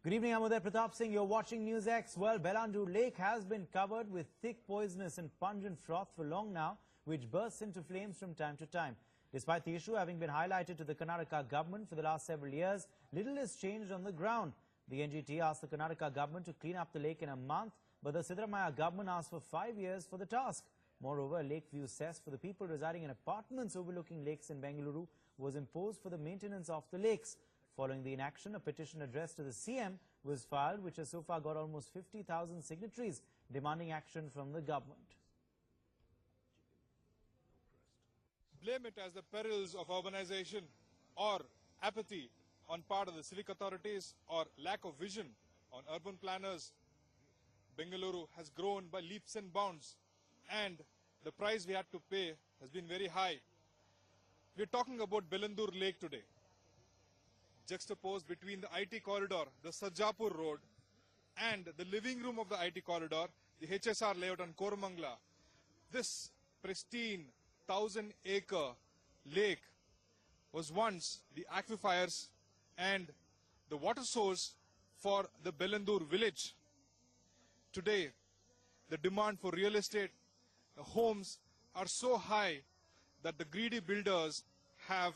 Good evening, I'm Uday Pratap Singh. You're watching News X. Well, Bellandur Lake has been covered with thick, poisonous and pungent froth for long now, which bursts into flames from time to time. Despite the issue having been highlighted to the Karnataka government for the last several years, little has changed on the ground. The NGT asked the Karnataka government to clean up the lake in a month, but the Siddaramaiah government asked for 5 years for the task. Moreover, a lake view cess for the people residing in apartments overlooking lakes in Bengaluru was imposed for the maintenance of the lakes. Following the inaction, a petition addressed to the CM was filed, which has so far got almost 50,000 signatories, demanding action from the government. Blame it as the perils of urbanization or apathy on part of the civic authorities or lack of vision on urban planners. Bengaluru has grown by leaps and bounds, and the price we had to pay has been very high. We are talking about Bellandur Lake today. Juxtaposed between the IT corridor, the Sarjapur road, and the living room of the IT corridor, the HSR layout on Koramangala. This pristine 1,000-acre lake was once the aquifers and the water source for the Bellandur village. Today, the demand for real estate, the homes are so high that the greedy builders have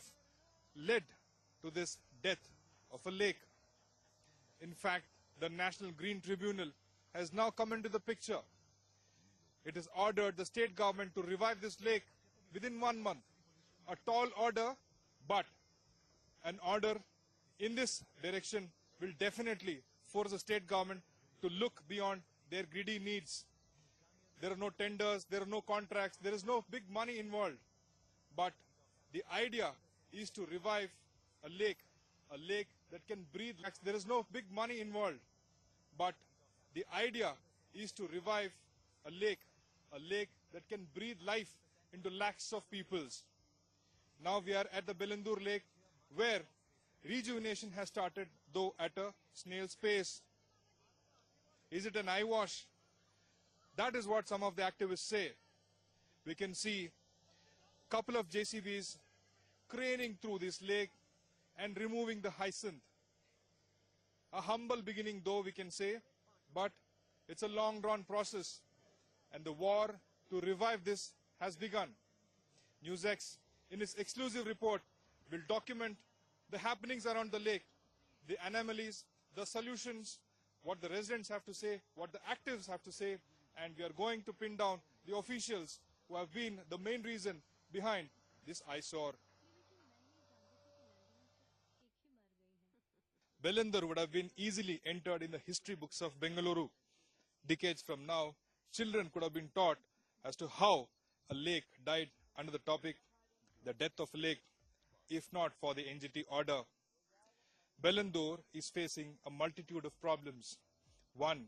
led to this death of a lake. In fact, the National Green Tribunal has now come into the picture. It has ordered the state government to revive this lake within 1 month. A tall order, but an order in this direction will definitely force the state government to look beyond their greedy needs. There are no tenders, there are no contracts, there is no big money involved. But the idea is to revive a lake that can breathe. There is no big money involved. But the idea is to revive a lake that can breathe life into lakhs of peoples. Now we are at the Bellandur Lake, where rejuvenation has started, though at a snail's pace. Is it an eyewash? That is what some of the activists say. We can see a couple of JCBs craning through this lake and removing the hyacinth. A humble beginning, though, we can say, but it's a long-drawn process, and the war to revive this has begun. NewsX, in its exclusive report, will document the happenings around the lake, the anomalies, the solutions, what the residents have to say, what the activists have to say, and we are going to pin down the officials who have been the main reason behind this eyesore. Bellandur would have been easily entered in the history books of Bengaluru. Decades from now, children could have been taught as to how a lake died under the topic, the death of a lake, if not for the NGT order. Bellandur is facing a multitude of problems. One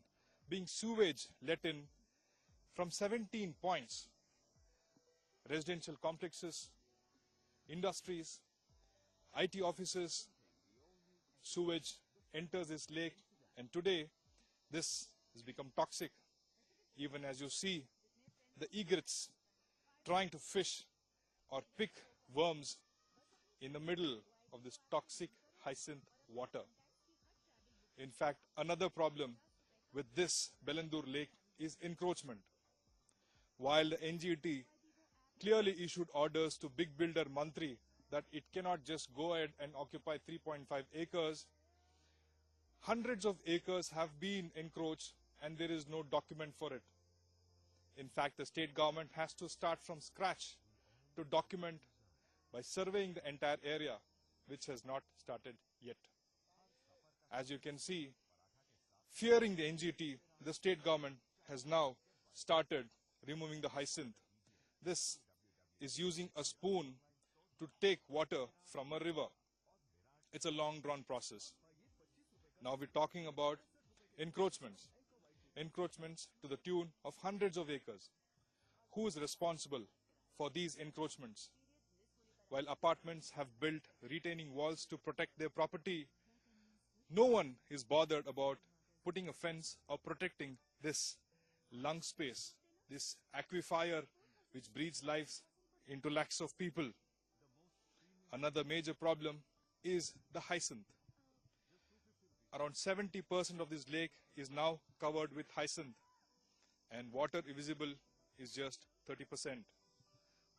being sewage let in from 17 points. Residential complexes, industries, IT offices, sewage enters this lake, and today this has become toxic. Even as you see the egrets trying to fish or pick worms in the middle of this toxic hyacinth water. In fact, another problem with this Bellandur Lake is encroachment. While the NGT clearly issued orders to big builder Mantri that it cannot just go ahead and occupy 3.5 acres, hundreds of acres have been encroached and there is no document for it. In fact, the state government has to start from scratch to document by surveying the entire area, which has not started yet. As you can see, fearing the NGT, the state government has now started removing the hyacinth. This is using a spoon to take water from a river. It's a long-drawn process. Now we're talking about encroachments. Encroachments to the tune of hundreds of acres. Who is responsible for these encroachments? While apartments have built retaining walls to protect their property, no one is bothered about putting a fence or protecting this lung space, this aquifer which breathes life into lakhs of people. Another major problem is the hyacinth. around 70% of this lake is now covered with hyacinth, and water visible is just 30%.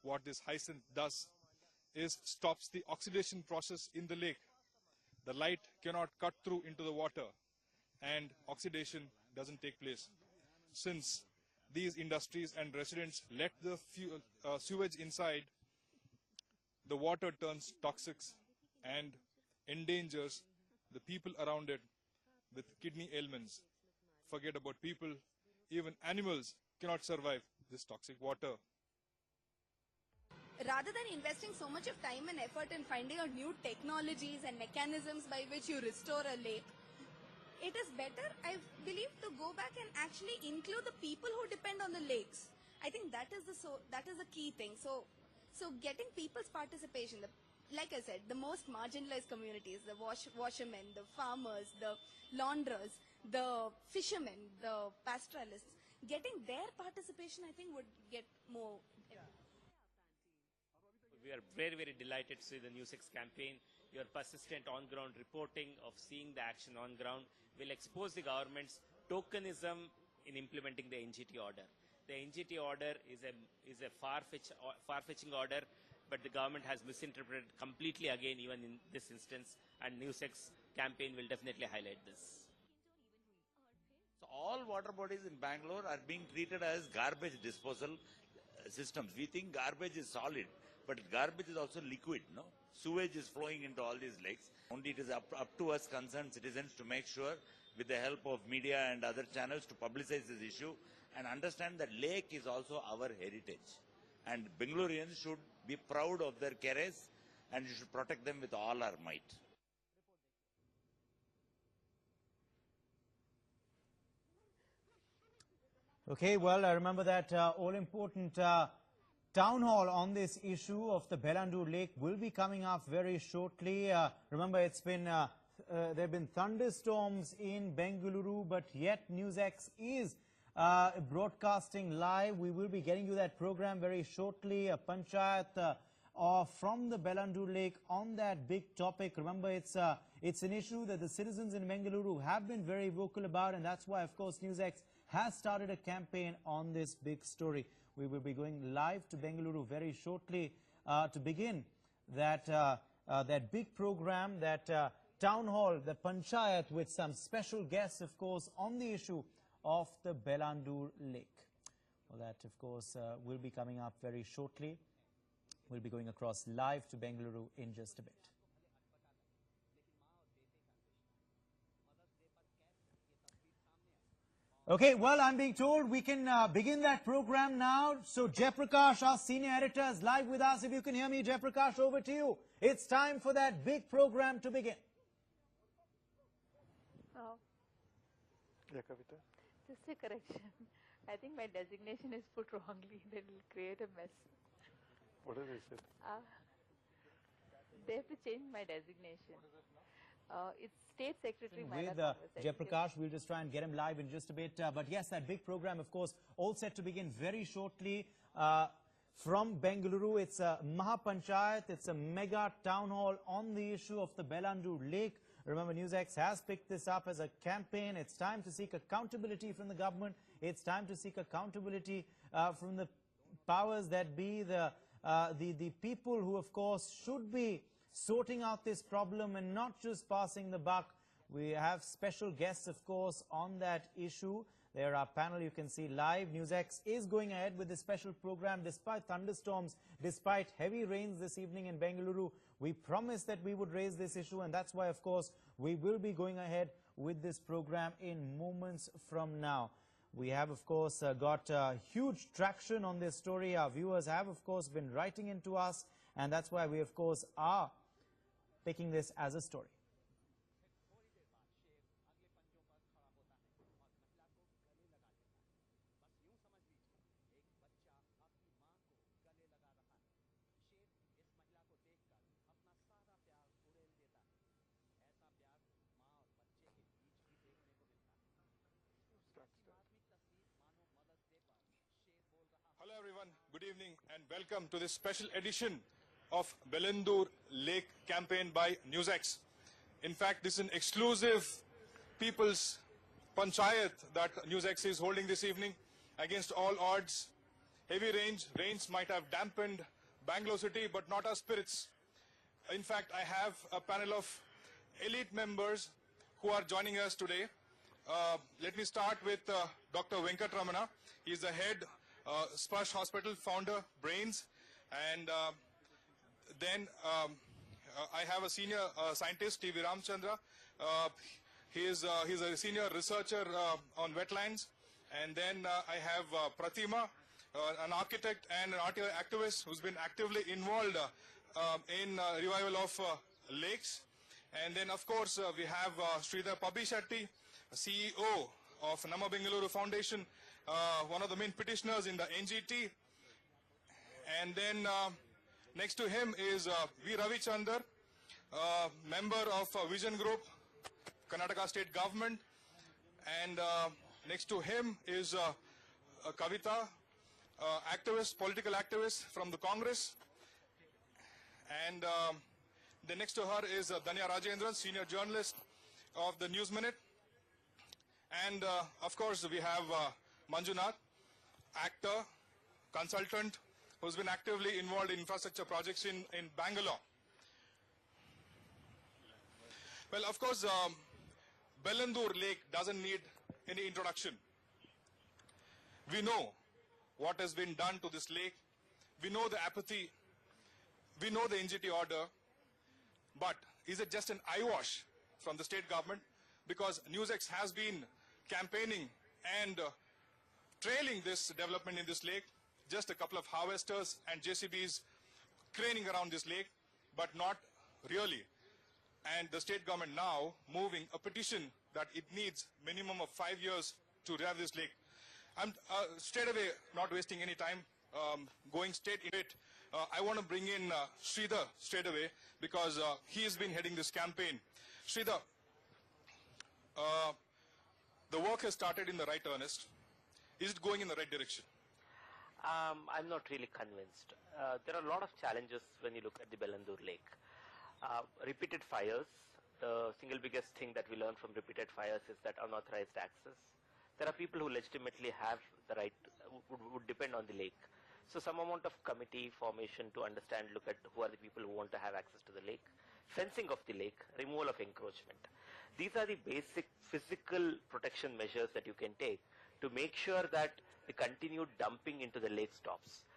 What this hyacinth does is stops the oxidation process in the lake. The light cannot cut through into the water, and oxidation doesn't take place. Since these industries and residents let the sewage inside, the water turns toxic and endangers the people around it with kidney ailments. Forget about people, even animals cannot survive this toxic water. Rather than investing so much of time and effort in finding out new technologies and mechanisms by which you restore a lake, it is better, I believe, to go back and actually include the people who depend on the lakes. I think that is the key thing. So getting people's participation, like I said, the most marginalized communities, the washermen, the farmers, the launderers, the fishermen, the pastoralists, getting their participation, I think, would get more. We are very, very delighted to see the News6 campaign. Your persistent on-ground reporting of seeing the action on ground will expose the government's tokenism in implementing the NGT order. The NGT order is a far-fetching order, but the government has misinterpreted completely again, even in this instance, and News6 campaign will definitely highlight this. So all water bodies in Bangalore are being treated as garbage disposal systems. We think garbage is solid, but garbage is also liquid, no? Sewage is flowing into all these lakes. Only it is up to us concerned citizens to make sure, with the help of media and other channels, to publicize this issue and understand that lake is also our heritage. And Bengalurians should be proud of their keres, and you should protect them with all our might. Okay, well, I remember that all-important town hall on this issue of the Bellandur Lake will be coming up very shortly. Remember, it's been there have been thunderstorms in Bengaluru, but yet News6 is broadcasting live. We will be getting you that program very shortly. A panchayat from the Bellandur Lake on that big topic. Remember, it's an issue that the citizens in Bengaluru have been very vocal about, and that's why, of course, News6 has started a campaign on this big story. We will be going live to Bengaluru very shortly to begin that big program, that town hall, the panchayat, with some special guests, of course, on the issue of the Bellandur Lake. Well, that, of course, will be coming up very shortly. We'll be going across live to Bengaluru in just a bit. Okay, well, I'm being told we can begin that program now. So, Jayaprakash, our senior editor, is live with us. If you can hear me, Jayaprakash, over to you. It's time for that big program to begin. Yeah, Kavita. Just a correction. I think my designation is put wrongly. That will create a mess. What did they say? They have to change my designation. It's State Secretary with Jayaprakash. We'll just try and get him live in just a bit. But yes, that big program, of course, all set to begin very shortly. From Bengaluru, it's a Mahapanchayat. It's a mega town hall on the issue of the Bellandur Lake. Remember, News6 has picked this up as a campaign. It's time to seek accountability from the government. It's time to seek accountability from the powers that be, the people who, of course, should be sorting out this problem and not just passing the buck. We have special guests, of course, on that issue. There are panel you can see live. News6 is going ahead with this special program despite thunderstorms, despite heavy rains this evening in Bengaluru. We promised that we would raise this issue, and that's why, of course, we will be going ahead with this program in moments from now. We have, of course, got huge traction on this story. Our viewers have, of course, been writing into us, and that's why we, of course, are taking this as a story. Hello everyone, good evening and welcome to this special edition of Bellandur Lake campaign by News6. In fact, this is an exclusive people's panchayat that NewsX is holding this evening. Against all odds, heavy rains might have dampened Bangalore city, but not our spirits. In fact, I have a panel of elite members who are joining us today. Let me start with Dr. Venkatramana. He's the head Splash Hospital founder, brains. And then I have a senior scientist, T.V. Ramachandra. He's a senior researcher on wetlands. And then I have Pratima, an architect and an activist who's been actively involved in revival of lakes. And then, of course, we have Sridhar Pabishetty, CEO of Nama Bengaluru Foundation, one of the main petitioners in the NGT. And then next to him is V. Ramachandra, member of Vision Group, Karnataka State Government. And next to him is Kavita, activist, political activist from the Congress. And then next to her is Danya Rajendran, senior journalist of the News Minute. And of course, we have Manjunath, actor, consultant, who's been actively involved in infrastructure projects in Bangalore. Well, of course, Bellandur Lake doesn't need any introduction. We know what has been done to this lake. We know the apathy. We know the NGT order. But is it just an eyewash from the state government? Because NewsX has been campaigning and trailing this development in this lake. Just a couple of harvesters and JCBs craning around this lake, but not really. And the state government now moving a petition that it needs minimum of 5 years to revive this lake. I'm straight away not wasting any time, going straight into it. I want to bring in Sridhar straight away because he has been heading this campaign. Sridhar, the work has started in the right earnest. Is it going in the right direction? I'm not really convinced. There are a lot of challenges when you look at the Bellandur Lake. Repeated fires, the single biggest thing that we learn from repeated fires is that unauthorized access. There are people who legitimately have the right, would depend on the lake. So some amount of committee formation to understand, look at who are the people who want to have access to the lake, fencing of the lake, removal of encroachment. These are the basic physical protection measures that you can take to make sure that the continued dumping into the lake stops.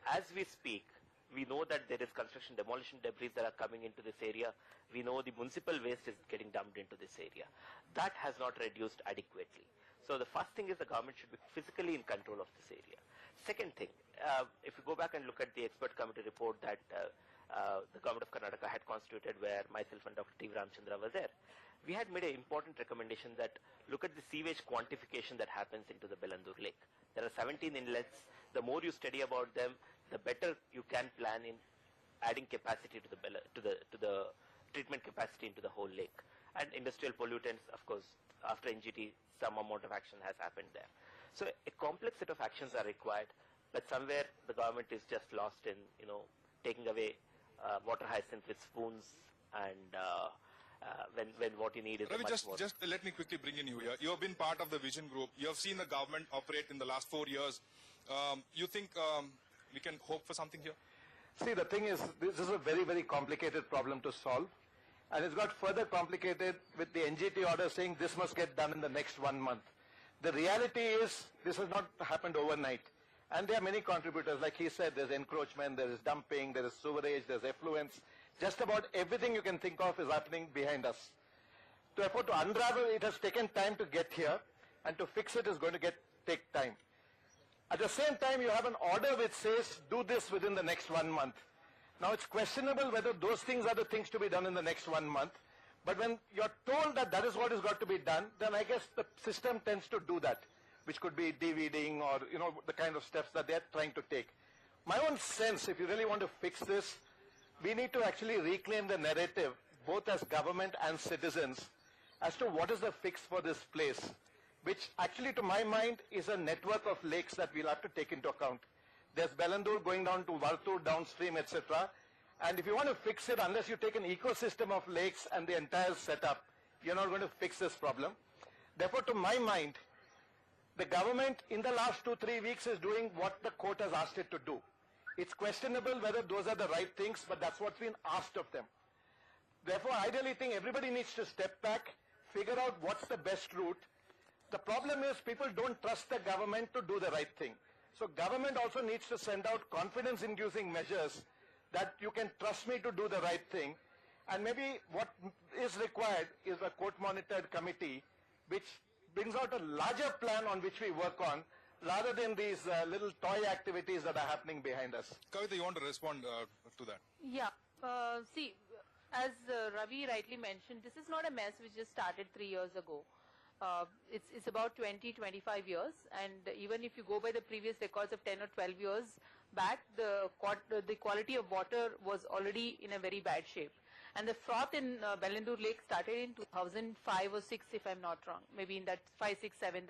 As we speak, we know that there is construction demolition debris that are coming into this area. We know the municipal waste is getting dumped into this area. That has not reduced adequately. So the first thing is the government should be physically in control of this area. Second thing, if you go back and look at the expert committee report that the government of Karnataka had constituted, where myself and Dr. T. Ramachandra were there, we had made an important recommendation that look at the sewage quantification that happens into the Bellandur Lake. There are 17 inlets. The more you study about them, the better you can plan in adding capacity to the treatment capacity into the whole lake. And industrial pollutants, of course, after NGT, some amount of action has happened there. So a complex set of actions are required, but somewhere the government is just lost in, taking away water hyacinth with spoons, and when what you need is Ravi, much more. just let me quickly bring in you here. You have been part of the Vision Group. You have seen the government operate in the last 4 years. You think we can hope for something here? See, the thing is, this is a very, very complicated problem to solve. And it's got further complicated with the NGT order saying this must get done in the next 1 month. The reality is, this has not happened overnight. And there are many contributors. Like he said, there's encroachment, there is dumping, there is sewerage, there's effluents. Just about everything you can think of is happening behind us. Therefore, to unravel it has taken time to get here, and to fix it is going to take time. At the same time, you have an order which says, do this within the next 1 month. Now, it's questionable whether those things are the things to be done in the next 1 month. But when you're told that that is what is got to be done, then I guess the system tends to do that, which could be DVDing or, the kind of steps that they're trying to take. My own sense, if you really want to fix this, we need to actually reclaim the narrative, both as government and citizens, as to what is the fix for this place, which actually, to my mind, is a network of lakes that we'll have to take into account. There's Bellandur going down to Vartur downstream, etc. And if you want to fix it, unless you take an ecosystem of lakes and the entire setup, you're not going to fix this problem. Therefore, to my mind, the government in the last 2-3 weeks is doing what the court has asked it to do. It's questionable whether those are the right things, but that's what's been asked of them. Therefore, I really think everybody needs to step back, figure out what's the best route. The problem is people don't trust the government to do the right thing. So government also needs to send out confidence-inducing measures that you can trust me to do the right thing. And maybe what is required is a court-monitored committee which brings out a larger plan on which we work on, rather than these little toy activities that are happening behind us. Kavita, you want to respond to that? Yeah. See, as Ravi rightly mentioned, this is not a mess which just started 3 years ago. It's about 20-25 years, and even if you go by the previous records of 10 or 12 years back, the quality of water was already in a very bad shape. And the froth in Bellandur Lake started in 2005 or 6, if I'm not wrong, maybe in that 5, 6, 7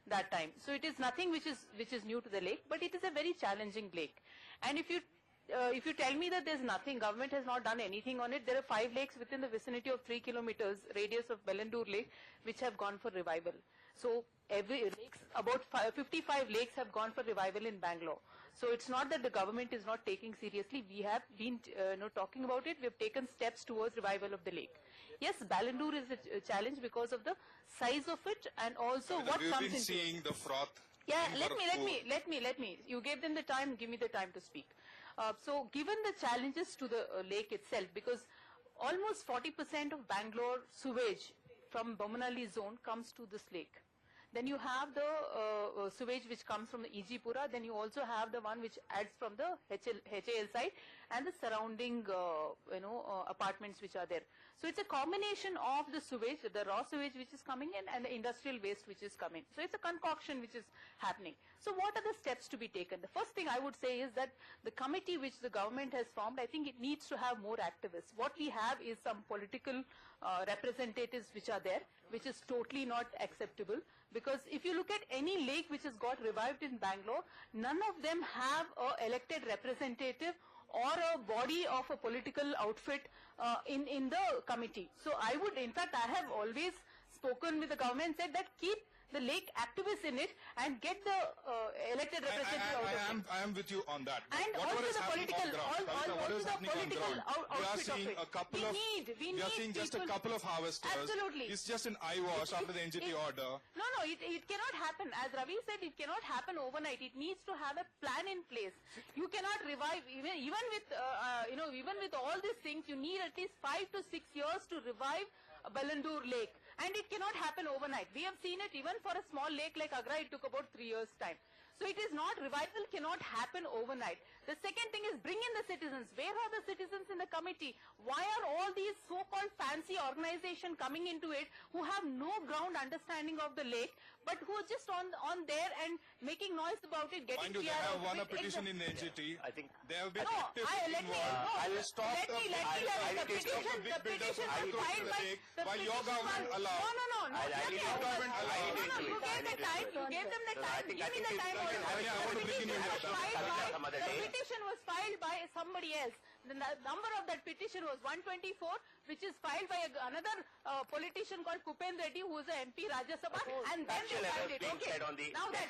that time. So it is nothing which is new to the lake, but it is a very challenging lake. And if you tell me that there's nothing, government has not done anything on it, there are 5 lakes within the vicinity of 3 kilometers radius of Bellandur Lake which have gone for revival. So about 55 lakes have gone for revival in Bangalore. So it's not that the government is not taking seriously. We have been talking about it. We have taken steps towards revival of the lake. Yes, Bellandur is a challenge because of the size of it and also what comes into it. We've been seeing the froth. Yeah, let me. You gave them the time, give me the time to speak. So given the challenges to the lake itself, because almost 40% of Bangalore sewage from Bomanali zone comes to this lake. Then you have the sewage which comes from the Ejipura. Then you also have the one which adds from the HAL side and the surrounding apartments which are there. So it's a combination of the sewage, the raw sewage which is coming in, and the industrial waste which is coming. So it's a concoction which is happening. So what are the steps to be taken? The first thing I would say is that the committee which the government has formed, I think it needs to have more activists. What we have is some political representatives which are there, which is totally not acceptable. Because if you look at any lake which has got revived in Bangalore, none of them have an elected representative or a body of a political outfit in the committee. So I would, in fact, I have always spoken with the government and said that keep the lake activists in it and get the elected representative out of it. I am with you on that. And what also is the happening political, on ground? also the political We are seeing a couple of, we are seeing just a couple of harvesters. Absolutely. It's just an eyewash after the NGT order. No, it cannot happen. As Ravi said, it cannot happen overnight. It needs to have a plan in place. You cannot revive, even with all these things, you need at least 5 to 6 years to revive Bellandur Lake. And it cannot happen overnight. We have seen it even for a small lake like Agra, it took about 3 years' time. So it is not, revival cannot happen overnight. The second thing is bring in the citizens. Where are the citizens in the committee? Why are all these so-called fancy organizations coming into it who have no ground understanding of the lake, but who are just on there and making noise about it, getting Mind you, they have won a petition in the NGT. I think they have been active I will stop the petition was filed by your government allowed. No. You gave the time. You gave them the time. Give me the time. The petition was filed by somebody else. The number of that petition was 124, which is filed by another politician called Kupen Reddy, who is an MP Rajya Sabha, and then they filed it. Okay. Now that,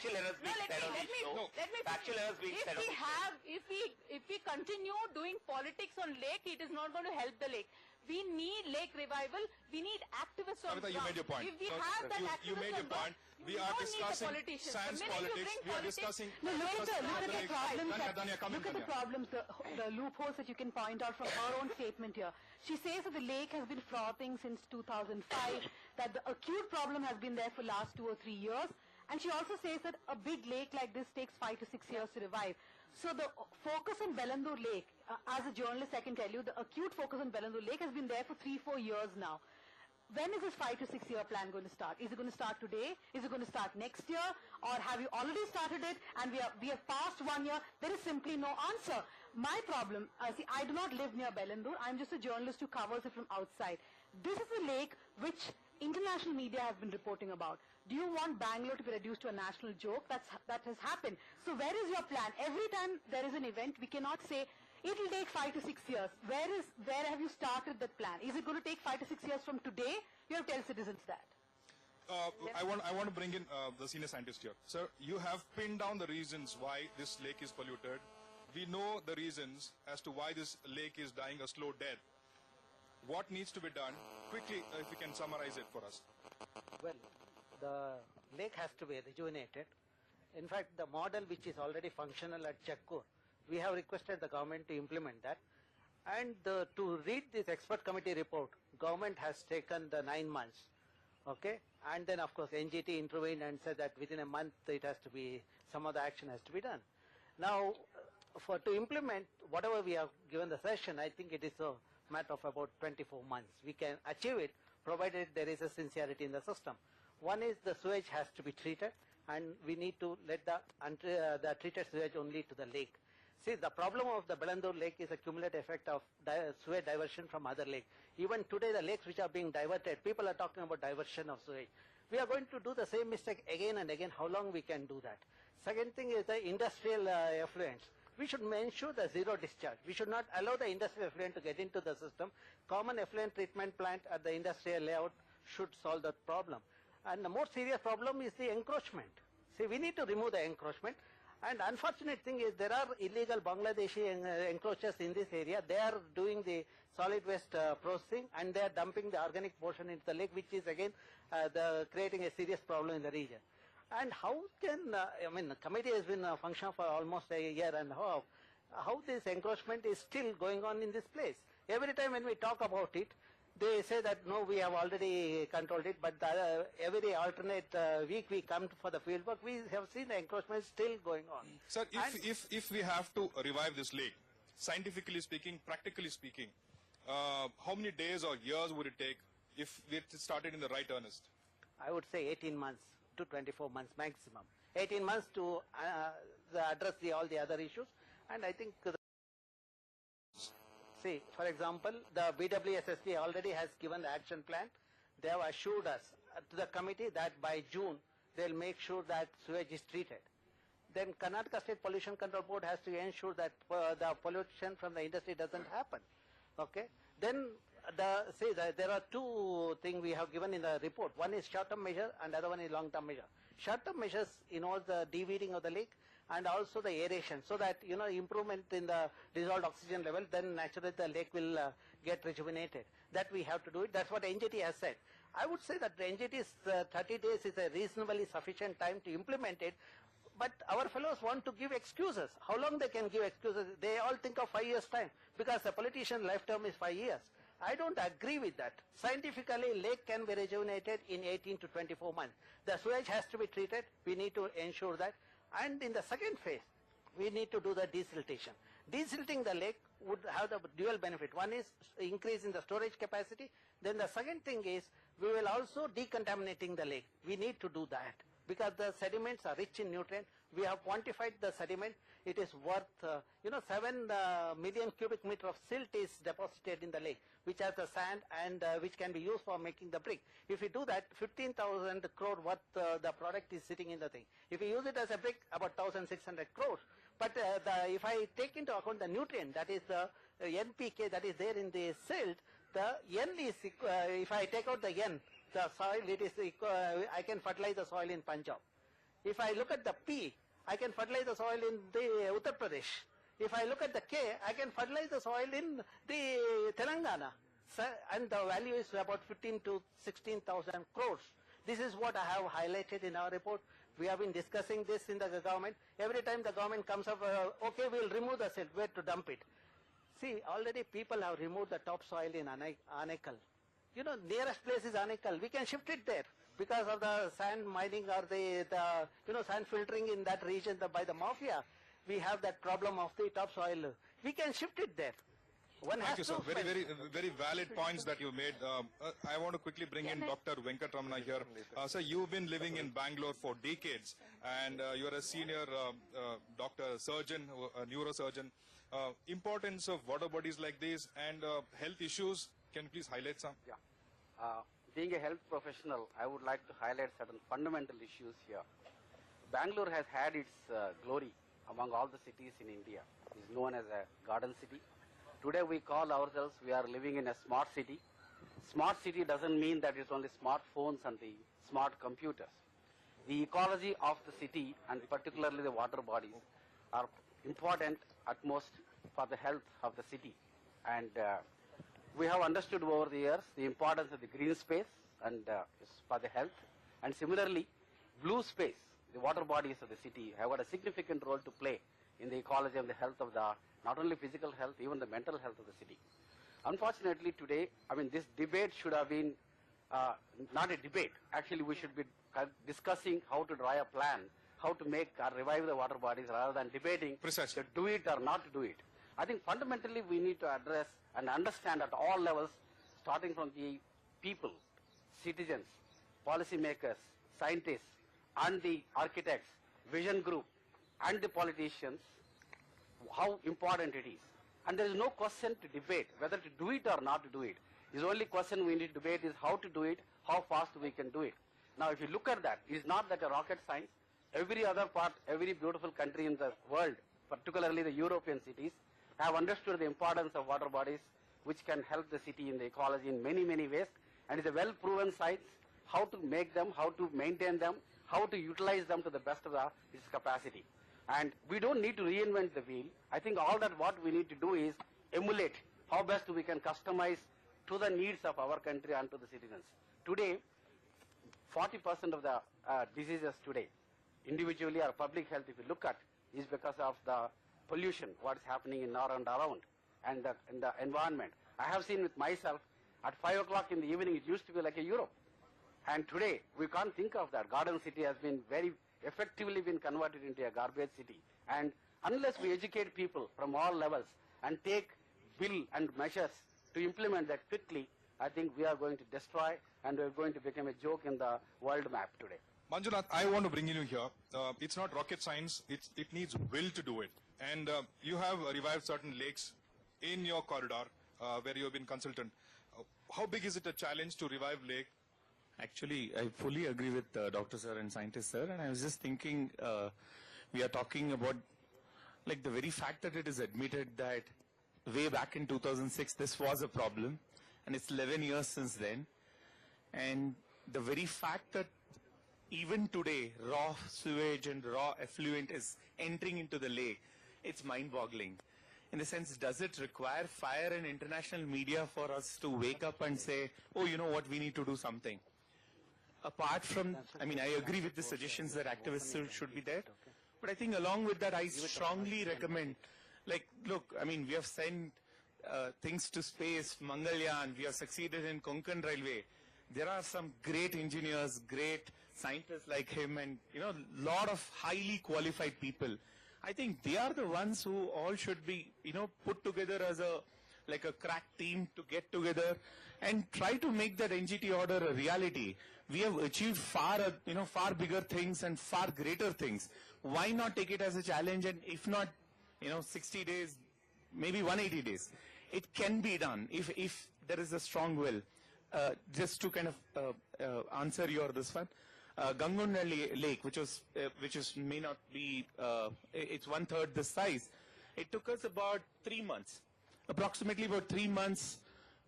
if we continue doing politics on lake, it is not going to help the lake. We need lake revival. We need activists on ground. You made your point. If we have that you made your point. We are discussing science politics. We are discussing. No, look at the problems, the loopholes that you can point out from her own statement here. She says that the lake has been frothing since 2005, that the acute problem has been there for last 2 or 3 years, and she also says that a big lake like this takes 5 to 6 years to revive. So the focus on Bellandur Lake, as a journalist I can tell you, the acute focus on Bellandur Lake has been there for 3-4 years now. When is this 5 to 6 year plan going to start? Is it going to start today? Is it going to start next year? Or have you already started it and we have passed 1 year? There is simply no answer. My problem, see, I do not live near Bellandur. I'm just a journalist who covers it from outside. This is a lake which international media have been reporting about. Do you want Bangalore to be reduced to a national joke? That has happened. So where is your plan? Every time there is an event, we cannot say it will take 5 to 6 years. Where have you started that plan? Is it going to take 5 to 6 years from today? You have to tell citizens that. I want to bring in the senior scientist here. Sir, you have pinned down the reasons why this lake is polluted. We know the reasons as to why this lake is dying a slow death. What needs to be done? Quickly, if you can summarize it for us. Well, the lake has to be rejuvenated. In fact, the model which is already functional at Chakkur, we have requested the government to implement that. And to read this expert committee report, government has taken the 9 months. Okay, and then of course NGT intervened and said that within a month it has to be, some of the action has to be done. Now, to implement whatever we have given the session, I think it is a matter of about 24 months. We can achieve it provided there is a sincerity in the system. One is the sewage has to be treated, and we need to let the treated sewage only to the lake. See, the problem of the Bellandur Lake is a cumulative effect of sewage diversion from other lakes. Even today, the lakes which are being diverted, people are talking about diversion of sewage. We are going to do the same mistake again and again. How long we can do that? Second thing is the industrial effluents. We should ensure the zero discharge. We should not allow the industrial effluent to get into the system. Common effluent treatment plant at the industrial layout should solve that problem. And the more serious problem is the encroachment. See, we need to remove the encroachment. And unfortunate thing is there are illegal Bangladeshi encroachers in this area. They are doing the solid waste processing, and they are dumping the organic portion into the lake, which is again creating a serious problem in the region. And how can, I mean, the committee has been functioning for almost a year and a half. How this encroachment is still going on in this place? Every time when we talk about it, they say that no, we have already controlled it, but every alternate week we come for the field work, we have seen the encroachment still going on. Sir, if we have to revive this lake, scientifically speaking, practically speaking, how many days or years would it take if we started in the right earnest? I would say 18 months to 24 months maximum. 18 months to address all the other issues, and I think see, for example, the BWSSB already has given the action plan. They have assured us to the committee that by June they will make sure that sewage is treated. Then Karnataka State Pollution Control Board has to ensure that the pollution from the industry doesn't happen. Okay. Then there are two things we have given in the report. One is short-term measure and the other one is long-term measure. Short-term measures involve the deweeding of the lake and also the aeration, so that improvement in the dissolved oxygen level, then naturally the lake will get rejuvenated. That we have to do it. That's what NGT has said. I would say that the NGT's 30 days is a reasonably sufficient time to implement it. But our fellows want to give excuses. How long they can give excuses? They all think of 5 years' time, because the politician's lifetime is 5 years. I don't agree with that. Scientifically, lake can be rejuvenated in 18 to 24 months. The sewage has to be treated. We need to ensure that. And in the second phase, we need to do the desiltation. Desilting the lake would have the dual benefit. One is increase in the storage capacity. Then the second thing is we will also decontaminating the lake. We need to do that because the sediments are rich in nutrients. We have quantified the sediment. It is worth, 7 million cubic meter of silt is deposited in the lake, which has the sand and which can be used for making the brick. If we do that, 15,000 crore worth the product is sitting in the thing. If we use it as a brick, about 1,600 crores. But if I take into account the nutrient, that is the NPK that is there in the silt, the N is, if I take out the N, the soil, it is, I can fertilize the soil in Punjab. If I look at the P, I can fertilize the soil in the Uttar Pradesh. If I look at the K, I can fertilize the soil in the Telangana. And the value is about 15 to 16,000 crores. This is what I have highlighted in our report. We have been discussing this in the government. Every time the government comes up, okay, we'll remove the silt, where to dump it. See, already people have removed the topsoil in Anekal. Nearest place is Anekal. We can shift it there because of the sand mining or the sand filtering in that region by the mafia. We have that problem of the topsoil. We can shift it there. Thank you, sir. Very valid points that you made. I want to quickly bring in Dr. Venkatramana here. Sir, you've been living in Bangalore for decades, and you're a senior doctor, surgeon, neurosurgeon. Importance of water bodies like this and health issues. Can you please highlight some? Yeah. Being a health professional, I would like to highlight certain fundamental issues here. Bangalore has had its glory among all the cities in India. It is known as a garden city. Today we call ourselves, we are living in a smart city. Smart city doesn't mean that it's only smartphones and the smart computers. The ecology of the city, and particularly the water bodies, are important at most for the health of the city. And we have understood over the years the importance of the green space and for the health. And similarly, blue space, the water bodies of the city, have got a significant role to play in the ecology and the health of the, not only physical health, even the mental health of the city. Unfortunately today, I mean, this debate should have been not a debate. Actually, we should be discussing how to draw a plan, how to make or revive the water bodies, rather than debating to do it or not to do it. I think fundamentally we need to address and understand at all levels, starting from the people, citizens, policymakers, scientists, and the architects, vision group, and the politicians, how important it is. And there is no question to debate whether to do it or not to do it. The only question we need to debate is how to do it, how fast we can do it. Now, if you look at that, it's not like a rocket science. Every other part, every beautiful country in the world, particularly the European cities, have understood the importance of water bodies, which can help the city in the ecology in many, many ways. And it's a well-proven science, how to make them, how to maintain them, how to utilize them to the best of its capacity. And we don't need to reinvent the wheel. I think all that what we need to do is emulate how best we can customize to the needs of our country and to the citizens. Today, 40% of the diseases today, individually or public health, if you look at, is because of the pollution, what's happening in or and around, and in the environment. I have seen with myself, at 5 o'clock in the evening, it used to be like a Europe. And today, we can't think of that. Garden City has been very effectively been converted into a garbage city. And unless we educate people from all levels and take bill and measures to implement that quickly, I think we are going to destroy and we are going to become a joke in the world map today. Manjunath, I want to bring you here. It's not rocket science. It needs will to do it. And you have revived certain lakes in your corridor where you have been consultant. How big is it a challenge to revive lake? Actually, I fully agree with Dr. Sir and Scientist Sir, and I was just thinking, we are talking about like the very fact that it is admitted that way back in 2006 this was a problem, and it's 11 years since then, and the very fact that even today raw sewage and raw effluent is entering into the lake, it's mind-boggling. In the sense, does it require fire and international media for us to wake up and say, oh, you know what, we need to do something? Apart from, I mean, I agree with the suggestions that activists should be there, but I think along with that, I strongly recommend, like, look, I mean, we have sent things to space, Mangalyaan, we have succeeded in Konkan Railway. There are some great engineers, great scientists like him, and, you know, lot of highly qualified people. I think they are the ones who all should be, you know, put together as a, like a crack team to get together and try to make that NGT order a reality. We have achieved far bigger things and far greater things. Why not take it as a challenge, and if not, you know, 60 days, maybe 180 days. It can be done if there is a strong will. Just to kind of answer your this one, Bellandur Lake, which may not be, it's 1/3 the size. It took us about 3 months, approximately about 3 months.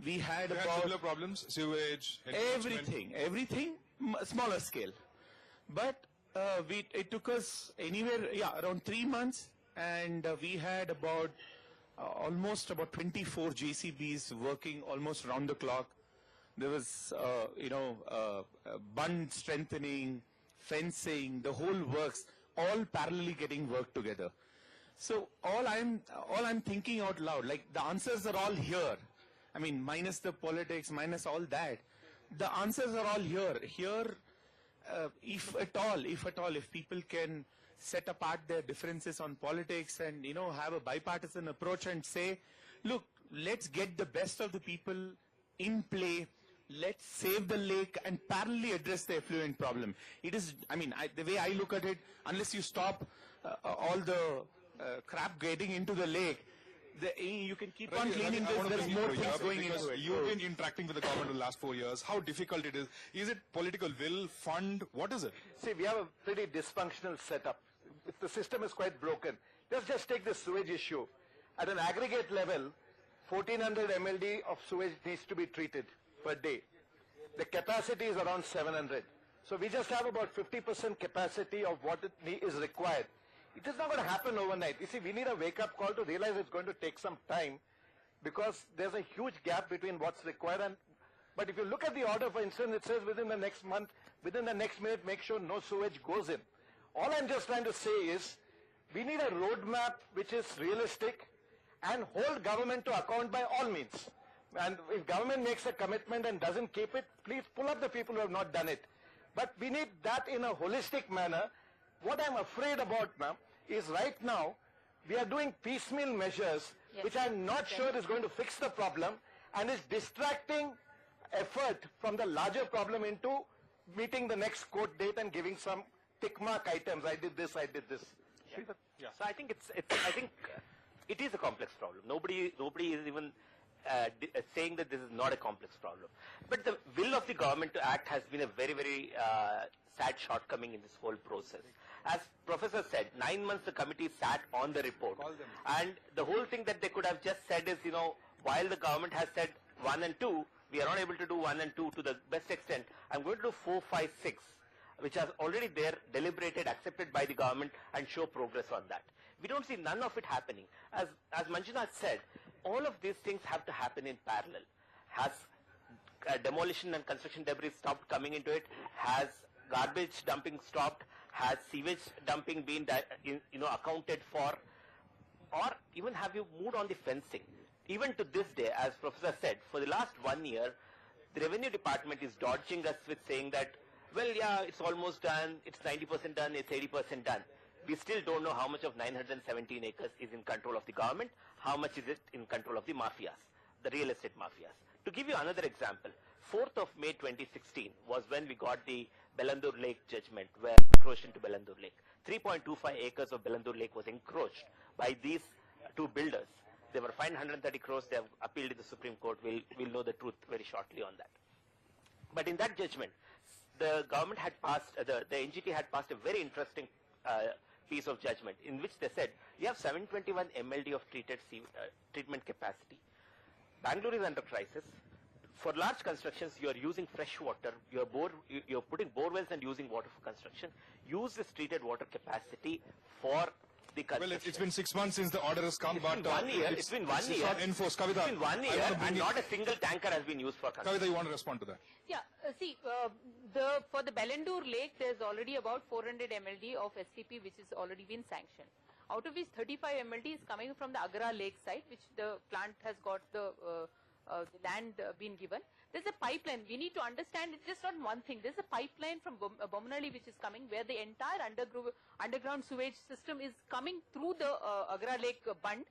We had about similar problems, sewage, everything, smaller scale. But it took us anywhere, around 3 months, and we had about almost about 24 JCBs working almost round the clock. There was, bund strengthening, fencing, the whole works, all parallelly getting worked together. So all I'm thinking out loud, like the answers are all here. I mean, minus the politics, minus all that. The answers are all here. Here, if at all, if people can set apart their differences on politics and, you know, have a bipartisan approach and say, look, let's get the best of the people in play. Let's save the lake and parallelly address the effluent problem. It is, I mean, the way I look at it, unless you stop all the crap getting into the lake, you can keep on cleaning this. There's more things going into it. You've been interacting with the government in the last 4 years. How difficult it is? Is it political will, fund? What is it? See, we have a pretty dysfunctional setup. The system is quite broken. Let's just take the sewage issue. At an aggregate level, 1400 MLD of sewage needs to be treated. per day. The capacity is around 700. So we just have about 50% capacity of what is required. It is not going to happen overnight. You see, we need a wake-up call to realize it's going to take some time because there's a huge gap between what's required and. But if you look at the order, for instance, it says within the next month, within the next minute, make sure no sewage goes in. All I'm just trying to say is, we need a roadmap which is realistic and hold government to account by all means. And if government makes a commitment and doesn't keep it, please pull up the people who have not done it. But we need that in a holistic manner. What I'm afraid about, ma'am, is right now, we are doing piecemeal measures, which I'm not sure is going to fix the problem and is distracting effort from the larger problem into meeting the next court date and giving some tick mark items. I did this, I did this. Yeah. So I think it is a complex problem. Nobody is even saying that this is not a complex problem. But the will of the government to act has been a very, very sad shortcoming in this whole process. As Professor said, 9 months the committee sat on the report. And the whole thing that they could have just said is, while the government has said 1 and 2, we are not able to do 1 and 2 to the best extent. I'm going to do 4, 5, 6, which are already there, deliberated, accepted by the government, and show progress on that. We don't see none of it happening. As Manjunath said, all of these things have to happen in parallel. Has demolition and construction debris stopped coming into it? Has garbage dumping stopped? Has sewage dumping been accounted for? Or even have you moved on the fencing? Even to this day, as Professor said, for the last 1 year, the revenue department is dodging us with saying that, well, yeah, it's almost done, it's 90% done, it's 80% done. We still don't know how much of 917 acres is in control of the government, how much is it in control of the mafias, the real estate mafias. To give you another example, 4th of May 2016 was when we got the Bellandur Lake judgment, where encroached into Bellandur Lake. 3.25 acres of Bellandur Lake was encroached by these two builders. They were fined 130 crores, they have appealed to the Supreme Court. We'll know the truth very shortly on that. But in that judgment, the government had passed, the NGT had passed a very interesting piece of judgment in which they said, you have 721 MLD of treatment capacity. Bangalore is under crisis. For large constructions, you are using fresh water. You're putting bore wells and using water for construction. Use this treated water capacity for the construction. Well, it's been 6 months since the order has come, but it's been 1 year. Not enforced. Kavita, it's been 1 year, and not a single tanker has been used for construction. Kavita, you want to respond to that? Yeah, for the Bellandur Lake, there's already about 400 MLD of STP which has already been sanctioned. Out of which 35 MLD is coming from the Agra Lake site, which the plant has got the land been given. There's a pipeline. We need to understand it's just not one thing. There's a pipeline from Bomanali which is coming, where the entire underground sewage system is coming through the Agra Lake bund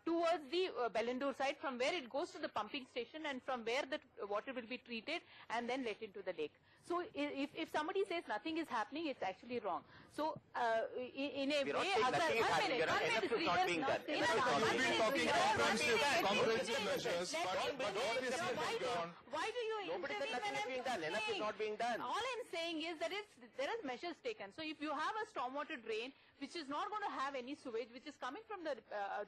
towards the Bellandur side, from where it goes to the pumping station, and from where the water will be treated and then let into the lake. So if somebody says nothing is happening, it's actually wrong. So in a way, why do you Nobody said nothing is being done. Enough is not being done. All I'm saying is that there are measures taken. So if you have a stormwater drain which is not going to have any sewage, which is coming from the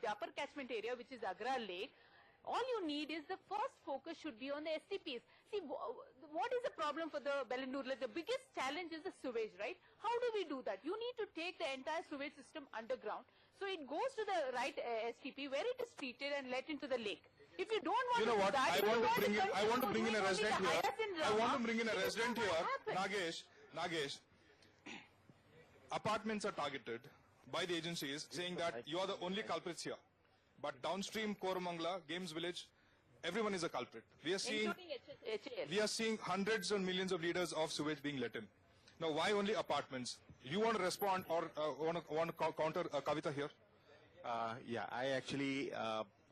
upper catchment area, which is Agra Lake, all you need is the first focus should be on the STPs. See, what is the problem for the Bellandur Lake? The biggest challenge is the sewage, right? How do we do that? You need to take the entire sewage system underground, so it goes to the right STP where it is treated and let into the lake. If you don't want to do that, I want to bring in a resident here. I want to bring in a resident here. Nagesh. Apartments are targeted by the agencies, saying that you are the only culprits here. But downstream Koramangala, Games Village, everyone is a culprit. We are seeing hundreds and millions of liters of sewage being let in. Now, why only apartments? You want to respond or want to counter Kavita here? Yeah, I actually,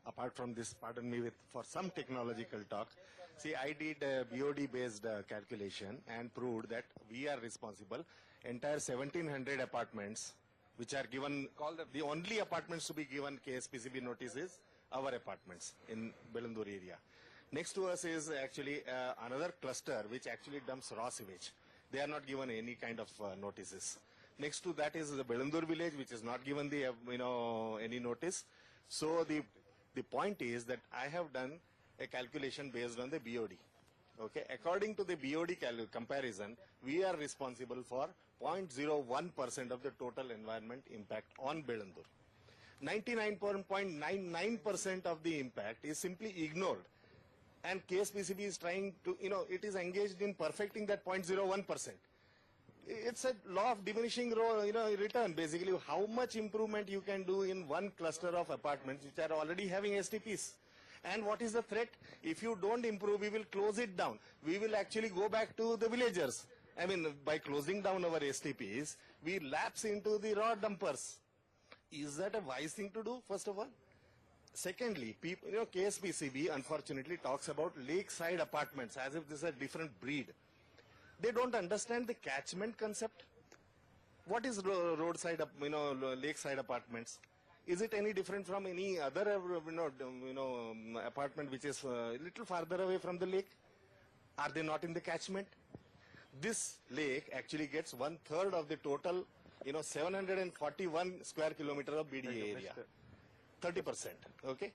apart from this, pardon me for some technological talk. See, I did a BOD-based calculation and proved that we are responsible. Entire 1700 apartments, which are given, the only apartments to be given KSPCB notice is our apartments in Bellandur area. Next to us is actually another cluster which actually dumps raw sewage. They are not given any kind of notices. Next to that is the Bellandur village, which is not given the any notice. So the point is that I have done a calculation based on the BOD. Okay, according to the BOD comparison, we are responsible for 0.01% of the total environment impact on Bellandur. 99.99% of the impact is simply ignored. And KSPCB is trying to, it is engaged in perfecting that 0.01%. It's a law of diminishing return, basically, how much improvement you can do in one cluster of apartments which are already having STPs. And what is the threat? If you don't improve, we will close it down. We will actually go back to the villagers. I mean, by closing down our STPs, we lapse into the raw dumpers. Is that a wise thing to do, first of all? Secondly, people, KSPCB unfortunately talks about lakeside apartments as if this is a different breed. They don't understand the catchment concept. What is roadside, lakeside apartments? Is it any different from any other, apartment which is a little farther away from the lake? Are they not in the catchment? This lake actually gets 1/3 of the total, 741 square kilometer of BDA area. 30%, okay?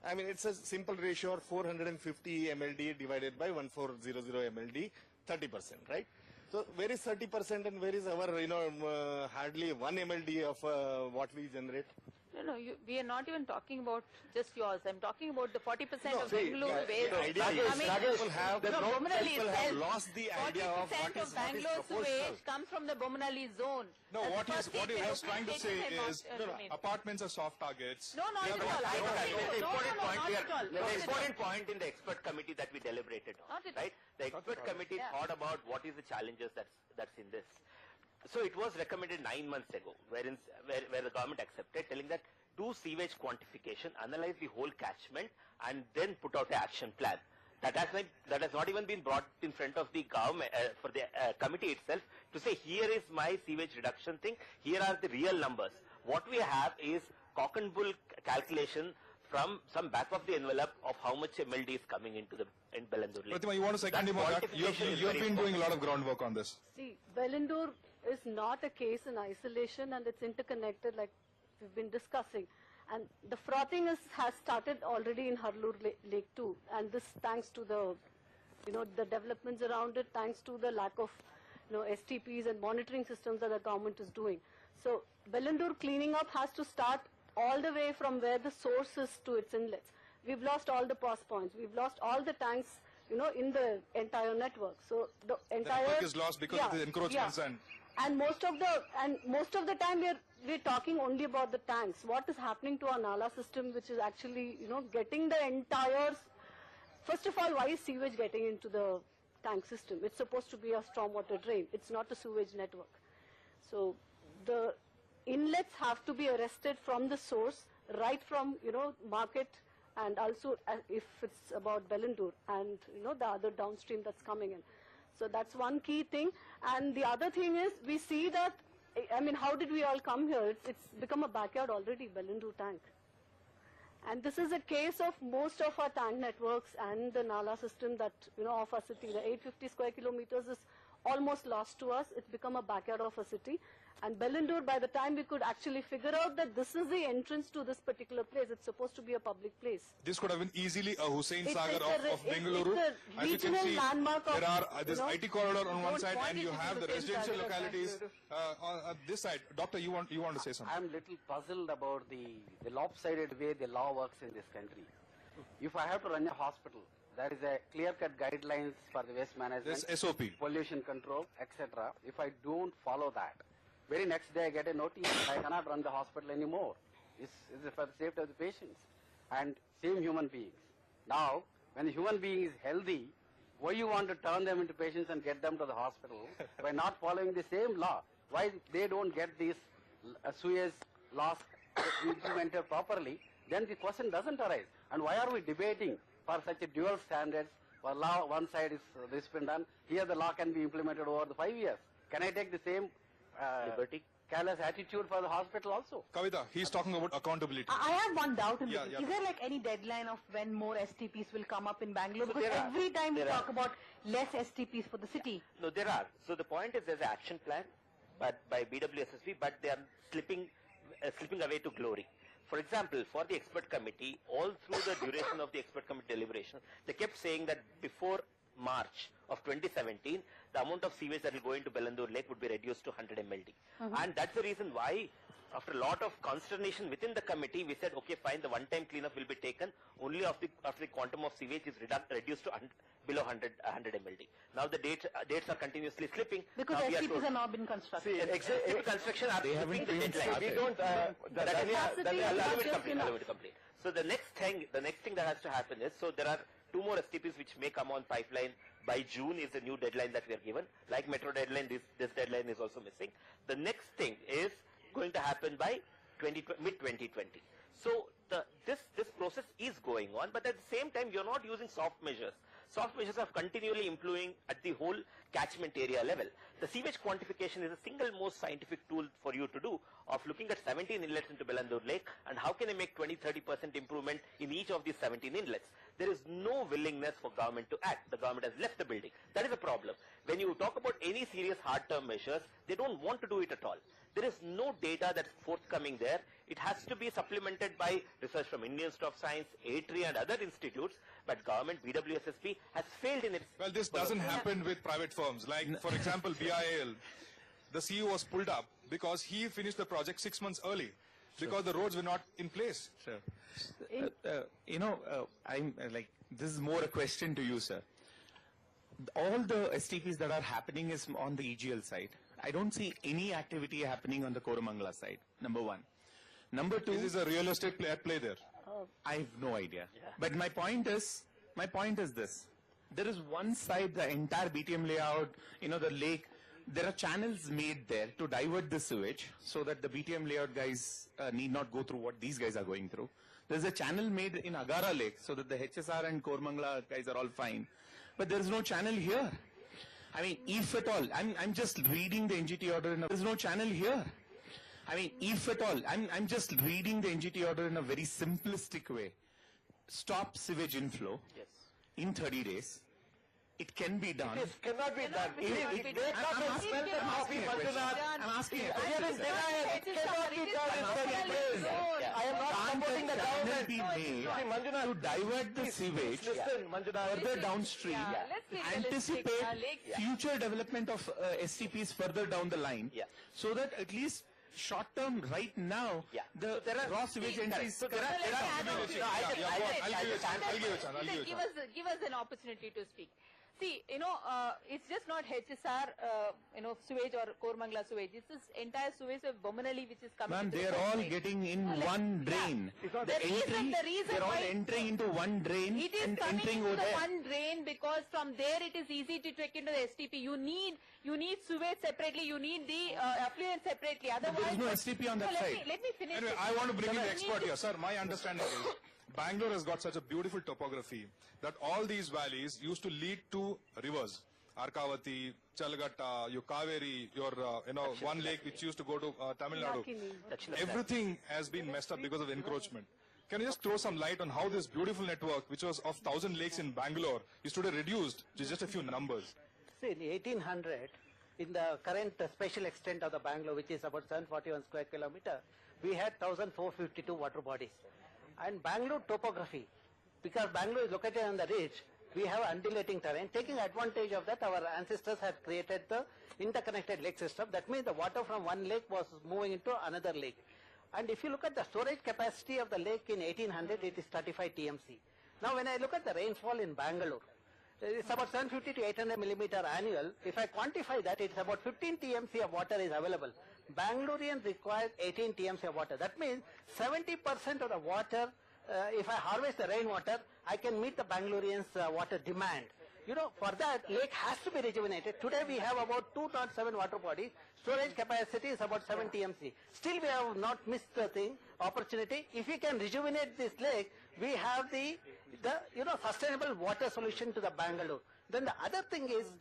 I mean, it's a simple ratio of 450 MLD divided by 1400 MLD, 30%, right? So where is 30% and where is our, hardly 1 MLD of what we generate? No, we are not even talking about just yours. I'm talking about the 40% of Bengaluru waste. People have lost the idea of what is Bangalore sewage comes from the Bomanali zone. No, what he was trying to say is apartments are soft targets. No, not at all. The important point in the expert committee that we deliberated on, right? The expert committee thought about what is the challenges that's in this. So it was recommended 9 months ago, where the government accepted, telling that do sewage quantification, analyze the whole catchment, and then put out an action plan. That has not even been brought in front of the government for the committee itself to say, here is my sewage reduction thing. Here are the real numbers. What we have is cock and bull calculation from some back of the envelope of how much MLD is coming into in Bellandur Lake. Pratima, you want to second him on that? You have been doing a lot of groundwork on this. See, Bellandur is not a case in isolation, and it's interconnected like we've been discussing. And the frothing has started already in Bellandur Lake too, and this thanks to the, the developments around it, thanks to the lack of, STPs and monitoring systems that the government is doing. So Bellandur cleaning up has to start all the way from where the source is to its inlets. We've lost all the POS points. We've lost all the tanks, in the entire network. So the entire network is lost because of the encroachments and most of the time we're talking only about the tanks. What is happening to our Nala system, which is actually getting the entire. First of all, why is sewage getting into the tank system? It's supposed to be a stormwater drain. It's not a sewage network. So the inlets have to be arrested from the source, right from market, and also if it's about Bellandur and the other downstream that's coming in. So that's one key thing. And the other thing is, we see that, I mean, how did we all come here? It's become a backyard already, Bellandur tank. And this is a case of most of our tank networks and the Nala system that, of our city. The 850 square kilometers is almost lost to us. It's become a backyard of a city. And Bellandur, by the time we could actually figure out that this is the entrance to this particular place, it's supposed to be a public place. This could have been easily a Hussain Sagar of Bengaluru. As you can see, there are this IT corridor on one side, and you have the residential localities on this side. Doctor, you want to say something? I'm a little puzzled about the lopsided way the law works in this country. If I have to run a hospital, there is a clear-cut guidelines for the waste management, SOP, pollution control, etc. If I don't follow that, very next day I get a notice, I cannot run the hospital anymore. It's for the safety of the patients and same human beings. Now, when the human being is healthy, why you want to turn them into patients and get them to the hospital by not following the same law? Why they don't get these sewage laws implemented properly? Then the question doesn't arise. And why are we debating for such a dual standards? For law, one side is this been done. Here the law can be implemented over the 5 years. Can I take the same liberty, careless attitude for the hospital also? Kavita, he's talking about accountability. I have one doubt. Is there like any deadline of when more STPs will come up in Bangalore? So because every time we talk about less STPs for the city. No, there are. So the point is there's an action plan but by BWSSB, but they are slipping away to glory. For example, for the expert committee, all through the duration of the expert committee deliberation, they kept saying that before March of 2017, the amount of sewage that will go into Bellandur Lake would be reduced to 100 mld. And that's the reason why, after a lot of consternation within the committee, we said, okay, fine, the one-time cleanup will be taken only after the quantum of sewage is reduced to below 100 mld. Now the dates are continuously slipping. Because STPs have not been constructed. STP construction are skipping the deadline. We don't. Allow me to complete. So the next thing that has to happen is, so there are 2 more STPs which may come on pipeline by June is the new deadline that we are given. Like metro deadline, this deadline is also missing. The next thing is going to happen by mid-2020. So this process is going on, but at the same time, you're not using soft measures. Soft measures are continually improving at the whole catchment area level. The sewage quantification is the single most scientific tool for you to do, of looking at 17 inlets into Bellandur Lake and how can I make 20-30% improvement in each of these 17 inlets. There is no willingness for government to act. The government has left the building. That is a problem. When you talk about any serious hard-term measures, they don't want to do it at all. There is no data that's forthcoming there. It has to be supplemented by research from Indian Institute of Science, ATRI and other institutes, but government, BWSSP, has failed in its... Well, this doesn't happen with private firms. Like, for example, BIL, the CEO was pulled up because he finished the project 6 months early, because the roads were not in place. Sure. I'm like, this is more a question to you, sir. All the STPs that are happening is on the EGL side. I don't see any activity happening on the Koramangala side, number 1. Number 2... This is a real estate play at play there. I have no idea. Yeah. But my point is this. There is one side, the entire BTM layout, the lake, there are channels made there to divert the sewage so that the BTM layout guys need not go through what these guys are going through. There's a channel made in Agara Lake so that the HSR and Koramangala guys are all fine. But there is no channel here. I mean, if at all, I'm just reading the NGT order. There is no channel here. I mean, if at all, I'm just reading the NGT order in a very simplistic way. Stop sewage inflow in 30 days. It can be done. It cannot be done. I'm asking a I am not supporting the government. Be made to divert the sewage further downstream, anticipate future development of STPs further down the line, so that at least short term, right now, the raw sewage entries. Give us an opportunity to speak. See, it's just not HSR, sewage or Koramangala sewage. It's this entire sewage of Bomanali which is coming. Ma'am, they are all getting in one drain. They're all entering into one drain. It is coming into the one drain because from there it is easy to take into the STP. You need sewage separately. You need the affluent separately. Otherwise, there is no STP on that side. Let me finish. Anyway, I want to bring in the expert here, sir. My understanding is Bangalore has got such a beautiful topography that all these valleys used to lead to rivers. Arkavati, Chalgatta, your Kaveri, your one lake which used to go to Tamil Nadu. Everything has been messed up because of encroachment. Can you just throw some light on how this beautiful network, which was of 1,000 lakes in Bangalore, is today reduced to just a few numbers? See, in 1800, in the current special extent of the Bangalore, which is about 741 square kilometer, we had 1,452 water bodies. And Bangalore topography, because Bangalore is located on the ridge, we have undulating terrain. Taking advantage of that, our ancestors had created the interconnected lake system. That means the water from one lake was moving into another lake. And if you look at the storage capacity of the lake in 1800, it is 35 TMC. Now when I look at the rainfall in Bangalore, it's about 750 to 800 millimeter annual. If I quantify that, it's about 15 TMC of water is available. Bangaloreans require 18 TMC of water. That means 70% of the water, if I harvest the rainwater, I can meet the Bangaloreans' water demand. For that, lake has to be rejuvenated. Today we have about 2.7 water bodies. Storage capacity is about 7 TMC. Still we have not missed the opportunity. If we can rejuvenate this lake, we have the sustainable water solution to the Bangalore. Then the other thing is,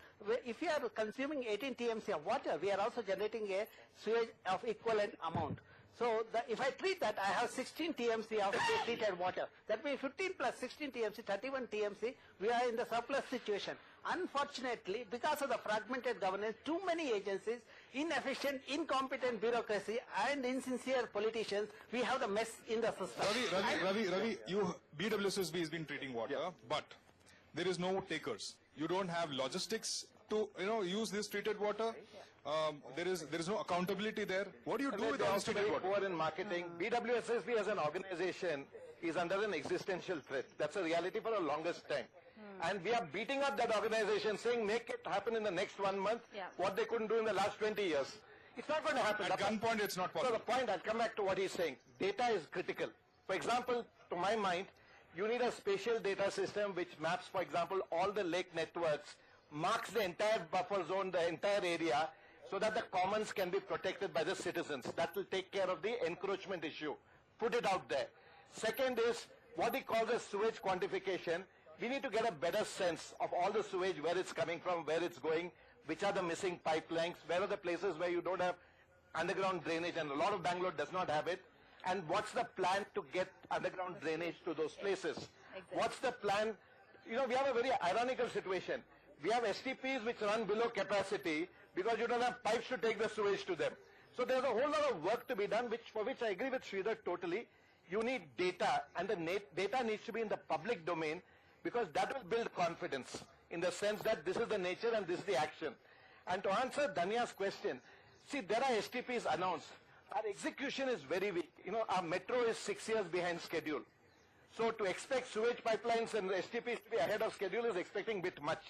if we are consuming 18 TMC of water, we are also generating a sewage of equivalent amount. So if I treat that, I have 16 TMC of treated water. That means 15 plus 16 TMC, 31 TMC, we are in the surplus situation. Unfortunately, because of the fragmented governance, too many agencies, inefficient, incompetent bureaucracy, and insincere politicians, we have the mess in the system. Ravi, BWSSB has been treating water, but there is no takers. You don't have logistics to, use this treated water. There is no accountability there. What do you do with all this treated water? Poor in marketing. BWSSB as an organization is under an existential threat. That's a reality for the longest time. And we are beating up that organization, saying make it happen in the next 1 month, what they couldn't do in the last 20 years. It's not going to happen. At gunpoint, it's not possible. So the point, I'll come back to what he's saying. Data is critical. For example, to my mind, you need a spatial data system which maps, for example, all the lake networks, marks the entire buffer zone, the entire area, so that the commons can be protected by the citizens. That will take care of the encroachment issue. Put it out there. Second is what he calls a sewage quantification. We need to get a better sense of all the sewage, where it's coming from, where it's going, which are the missing pipelines, where are the places where you don't have underground drainage, and a lot of Bangalore does not have it, and what's the plan to get underground drainage to those places? Exactly. What's the plan? We have a very ironical situation. We have STPs which run below capacity because you don't have pipes to take the sewage to them. So there's a whole lot of work to be done, for which I agree with Sridhar totally. You need data, and the data needs to be in the public domain, because that will build confidence in the sense that this is the nature and this is the action. And to answer Danya's question, see, there are STPs announced. Our execution is very weak. Our metro is 6 years behind schedule. So to expect sewage pipelines and STPs to be ahead of schedule is expecting a bit much.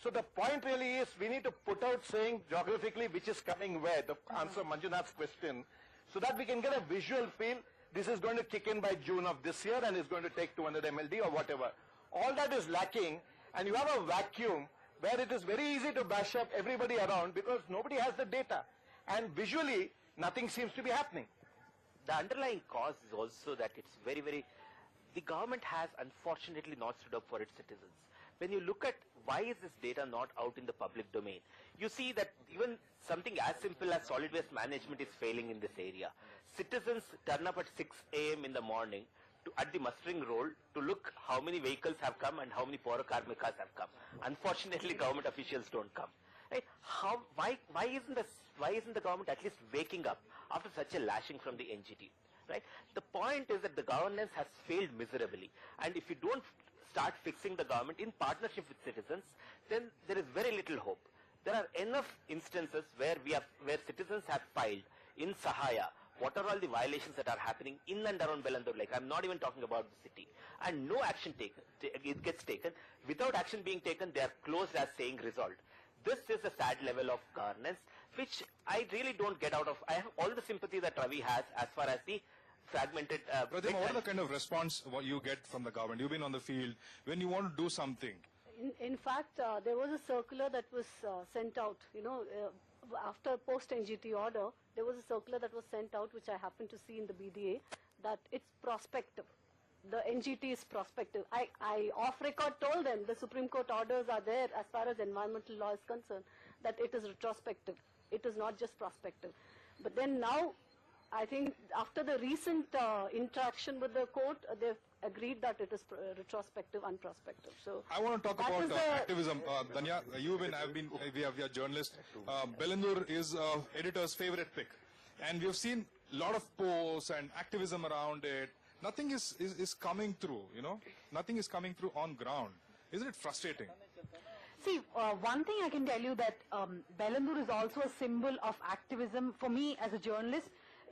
So the point really is we need to put out saying geographically which is coming where, to answer Manjunath's question, so that we can get a visual feel. This is going to kick in by June of this year and is going to take 200 MLD or whatever. All that is lacking, and you have a vacuum where it is very easy to bash up everybody around because nobody has the data. And visually, nothing seems to be happening. The underlying cause is also that it's the government has unfortunately not stood up for its citizens. When you look at why is this data not out in the public domain, you see that even something as simple as solid waste management is failing in this area. Citizens turn up at 6 a.m. in the morning at the mustering roll to look how many vehicles have come and how many Paurakarmikas have come. Unfortunately, government officials don't come. Right? Why isn't the government at least waking up after such a lashing from the NGT? Right? The point is that the governance has failed miserably, and if you don't start fixing the government in partnership with citizens, then there is very little hope. There are enough instances where citizens have filed in Sahaya what are all the violations that are happening in and around Bellandur Lake. I'm not even talking about the city. And no action gets taken. Without action being taken, they are closed as saying resolved. This is a sad level of governance, which I really don't get out of. I have all the sympathy that Ravi has as far as the fragmented... What are the kind of response what you get from the government? You've been on the field. When you want to do something... In fact, there was a circular that was sent out, after post-NGT order, there was a circular that was sent out, which I happened to see in the BDA, that it's prospective. The NGT is prospective. I off record told them the Supreme Court orders are there as far as environmental law is concerned, that it is retrospective. It is not just prospective. But then now, I think after the recent interaction with the court, they've agreed that it is retrospective, unprospective. So I want to talk about activism. Danya, we are journalists. Bellandur is editor's favorite pick, and we have seen a lot of posts and activism around it. Nothing is coming through. Nothing is coming through on ground. Isn't it frustrating? See, one thing I can tell you that Bellandur is also a symbol of activism for me as a journalist.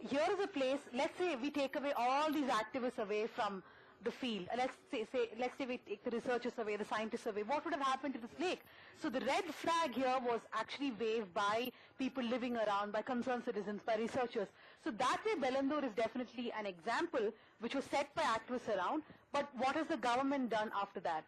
Here is a place, let's say we take away all these activists away from the field. Let's say we take the researchers away, the scientists away. What would have happened to this lake? So the red flag here was actually waved by people living around, by concerned citizens, by researchers. So that way Bellandur is definitely an example which was set by activists around. But what has the government done after that?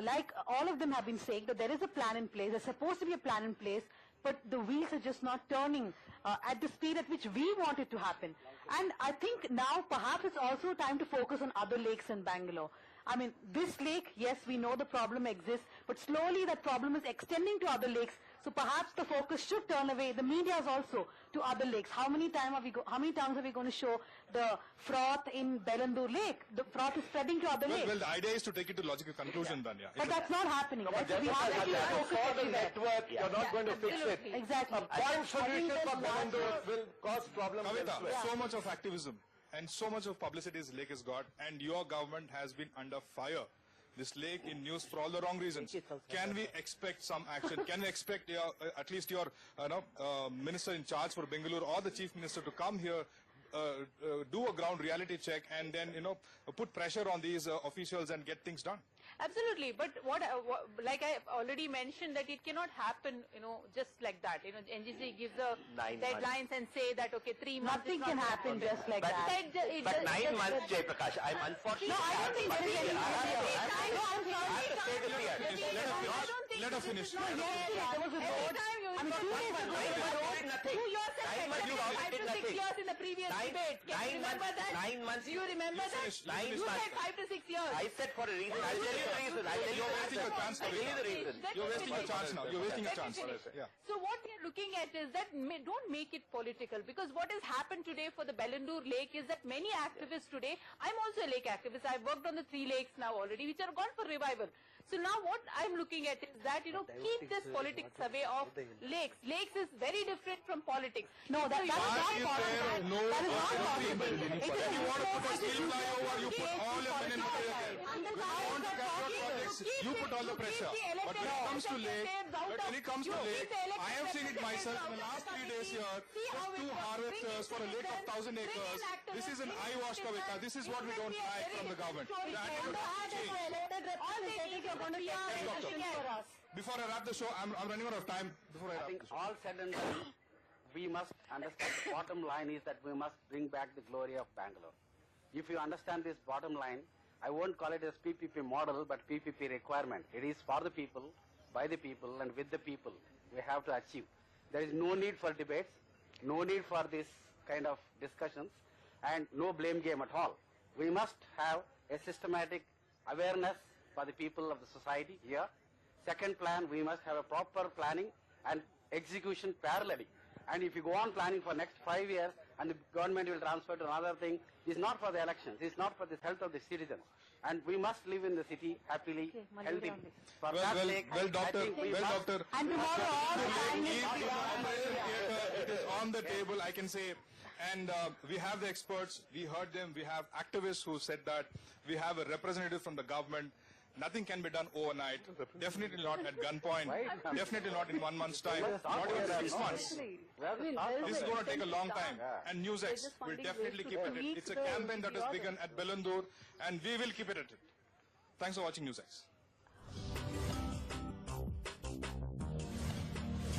Like all of them have been saying that there is a plan in place, there's supposed to be a plan in place, but the wheels are just not turning at the speed at which we want it to happen. And I think now perhaps it's also time to focus on other lakes in Bangalore. I mean, this lake, yes, we know the problem exists, but slowly that problem is extending to other lakes. So perhaps the focus should turn away, the media's also, to other lakes. How many times are we going to show the froth in Bellandur Lake? The froth is spreading to other lakes. Well, the idea is to take it to logical conclusion, Danya. But that's not happening. No, but we have to focus on the network. You're not going to fix it. Exactly. A point solution for Bellandur will cause problems elsewhere. So much of activism and so much of publicity this lake has got, and your government has been under fire this lake in news for all the wrong reasons. Can we expect some action? Can we expect at least your minister in charge for Bengaluru or the chief minister to come here, do a ground reality check, and then put pressure on these officials and get things done? Absolutely, but like I already mentioned, that it cannot happen, just like that. NGC gives the deadlines and say that, okay, 3 months. Nothing can happen just like that. But 9 months, Jay Prakash, I'm unfortunately. No, I don't think there is any. Let us finish. There was a road. I mean, 2 years ago, there was a road. Nothing. You yourself said 5 to 6 years in the previous debate. Can you remember that? 9 months. Do you remember that? You said 5 to 6 years. I said for a reason. I'll tell you the reason. You're wasting your chance. You're wasting your chance now. You're wasting your chance. Yeah. So what we are looking at is that don't make it political, because what has happened today for the Bellandur Lake is that many activists today, I'm also a lake activist, I've worked on the 3 lakes now already, which are gone for revival. So now what I'm looking at is that, keep this politics away of lakes. Lakes is very different from politics. No, that is not politics. No, that is not politics. If you want to put a steel flyover, you put all your men in the project. If you want to get your projects, you put all the pressure. But when it comes to lake, I have seen it myself in the last 3 days here. Just 2 harvesters for a lake of 1,000 acres. This is an eyewash, Kavita. This is what we don't like from the government. The attitude has to change. Before I wrap the show, I'm running out of time. Before I wrap the show. All said and done, we must understand the bottom line is that we must bring back the glory of Bangalore. If you understand this bottom line, I won't call it as PPP model, but PPP requirement. It is for the people, by the people, and with the people. We have to achieve. There is no need for debates, no need for this kind of discussions, and no blame game at all. We must have a systematic awareness for the people of the society here. Second plan, we must have a proper planning and execution parallelly. And if you go on planning for next 5 years and the government will transfer to another thing, it's not for the elections, it's not for the health of the citizens. And we must live in the city happily, healthy. For that sake, doctor. And tomorrow all it is on the table, I can say. And we have the experts, we heard them, we have activists who said that, we have a representative from the government. Nothing can be done overnight, definitely not at gunpoint, definitely not in 1 month's time, not even 6 months. This is going to take a long time, and NewsX will definitely keep it. It's a campaign that has begun at Bellandur, and we will keep it at it. Thanks for watching NewsX.